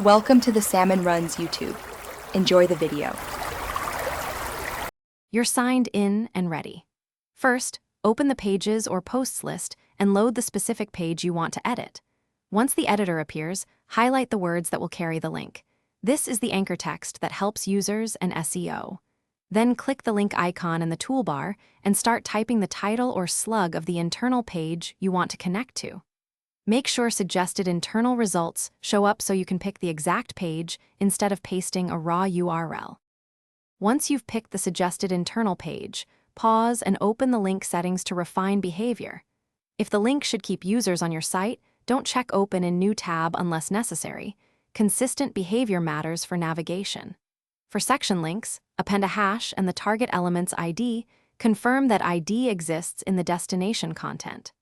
Welcome to the Salmon Runs YouTube. Enjoy the video. You're signed in and ready. First, open the Pages or Posts list and load the specific page you want to edit. Once the editor appears, highlight the words that will carry the link. This is the anchor text that helps users and SEO. Then click the link icon in the toolbar and start typing the title or slug of the internal page you want to connect to. Make sure suggested internal results show up so you can pick the exact page instead of pasting a raw URL. Once you've picked the suggested internal page, pause and open the link settings to refine behavior. If the link should keep users on your site, don't check Open in New tab unless necessary. Consistent behavior matters for navigation. For section links, append a hash and the target element's ID. Confirm that ID exists in the destination content.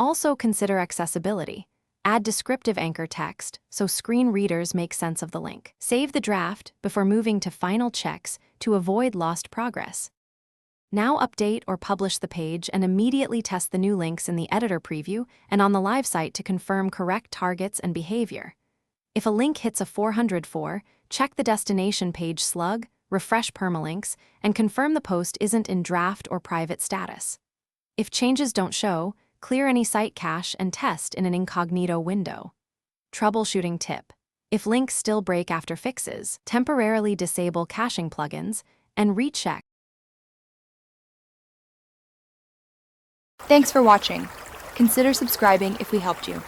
Also consider accessibility. Add descriptive anchor text so screen readers make sense of the link. Save the draft before moving to final checks to avoid lost progress. Now update or publish the page and immediately test the new links in the editor preview and on the live site to confirm correct targets and behavior. If a link hits a 404, check the destination page slug, refresh permalinks, and confirm the post isn't in draft or private status. If changes don't show, clear any site cache and test in an incognito window. Troubleshooting tip: if links still break after fixes, temporarily disable caching plugins and recheck. Thanks for watching. Consider subscribing if we helped you.